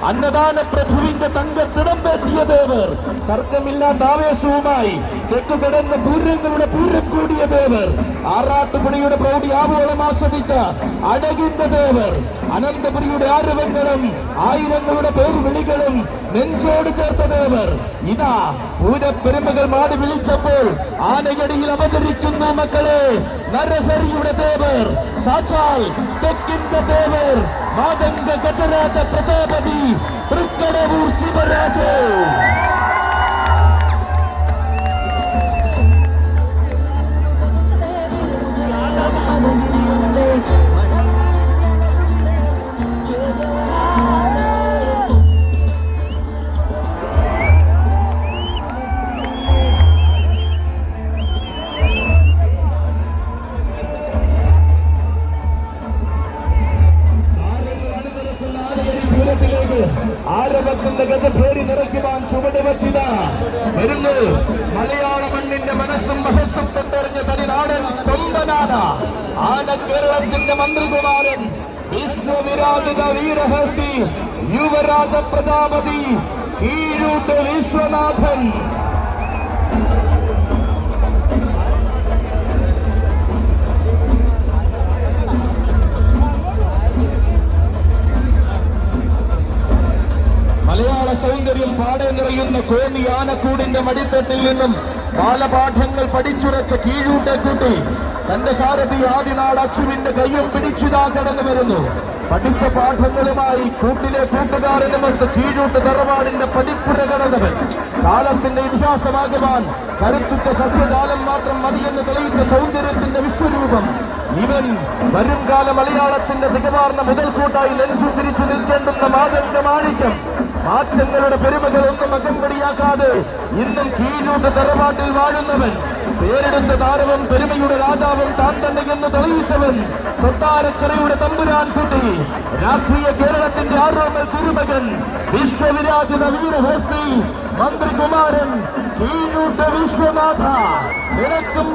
അന്നദാന പ്രഭുവിന്റെ തങ്കത്തിടമ്പെത്തിയ ദേവർ, തർക്കമില്ലാത്ത ആവേശവുമായി തെക്കു കിടന്ന പൂരങ്ങളുടെ പൂരം കൂടിയ ദേവർ, ആറാട്ടുപുണിയുടെ പ്രൗഢി ആവോളം ആസ്വദിച്ച അഴകിന്റെ ദേവർ, അനന്തപുരിയുടെ ആരവങ്ങളും ആയിരങ്ങളുടെ പേരുവിളികളും നെഞ്ചോട് ചേർത്ത ദേവർ, ഇതാ പൂരപ്പെരുമകൾ മാടി വിളിച്ചപ്പോൾ ആനയടിയിൽ അവതരിക്കുന്നു മക്കളെ. നരഹരിയുടെ ദേവർ, സാക്ഷാൽ തെക്കിന്റെ ദേവർ, മാതംഗ ഗജരാജ പ്രജാപതി തൃക്കടവൂർ ശിവരാജ്. ആരവത്തിന്റെ ഗജഭേരി നിറയ്ക്കുവാൻ ചുവട് വച്ചിതാ വരുന്നു മലയാള മണ്ണിന്റെ മനസ്സും മഹസ്സും തൊട്ടറിഞ്ഞ തനിനാടൻ കൊമ്പനാന ആന, കേരളത്തിന്റെ മന്ത്രികുമാരൻ, വിശ്വവിരാജിത വീരഹസ്തി യുവരാജ പ്രജാപതി കീഴൂട്ട് വിശ്വനാഥൻ. മലയാള സൗന്ദര്യം പാടെ നിറയുന്ന കോന്നി ആനക്കൂടിന്റെ മടിത്തട്ടിൽ നിന്നും ബാലപാഠങ്ങൾ പഠിച്ചുറച്ച കീഴൂട്ടക്കുട്ടി തന്റെ സാരഥി ആദിനാട് അച്ചുവിന്റെ കയ്യും പിടിച്ചിതാ കടന്നു വരുന്നു. പഠിച്ച പാഠങ്ങളുമായി കൂട്ടിലെ കൂട്ടുകാരനുമൊത്ത് കീഴൂട്ട് തറവാടിന്റെ പടിപ്പുര കടന്നവൻ, കാലത്തിന്റെ ഇതിഹാസമാകുവാൻ കരുത്തുറ്റ സഖ്യജാലം മാത്രം മതിയെന്ന് തെളിയിച്ച സൗന്ദര്യത്തിന്റെ വിശ്വരൂപം ഇവൻ. വരും കാല മലയാളത്തിന്റെ തികവാർന്ന മുതൽക്കൂട്ടായി നെഞ്ചു തിരിച്ചു നിൽക്കേണ്ടുന്ന മാതന്റെ മാണിക്യം. മാറ്റങ്ങളുടെ പെരുമകൾ ഒന്നും അകമ്പടിയാക്കാതെ ഇന്നും കീഴൂട്ട് തറവാട്ടിൽ വാഴുന്നവൻ, പേരെടുത്ത താരവും പെരുമയുടെ രാജാവും താൻ തന്നെ എന്ന് തെളിയിച്ചവൻ, കൊട്ടാരക്കരയുടെ തമ്പുരാൻ കുട്ടി, രാഷ്ട്രീയ കേരളത്തിന്റെ ആരോമൽ തിരുമകൻ, വിശ്വവിരാജിത വീരഹസ്തി മന്ത്രികുമാരൻ കീഴൂട്ട് വിശ്വനാഥ. നിനക്കും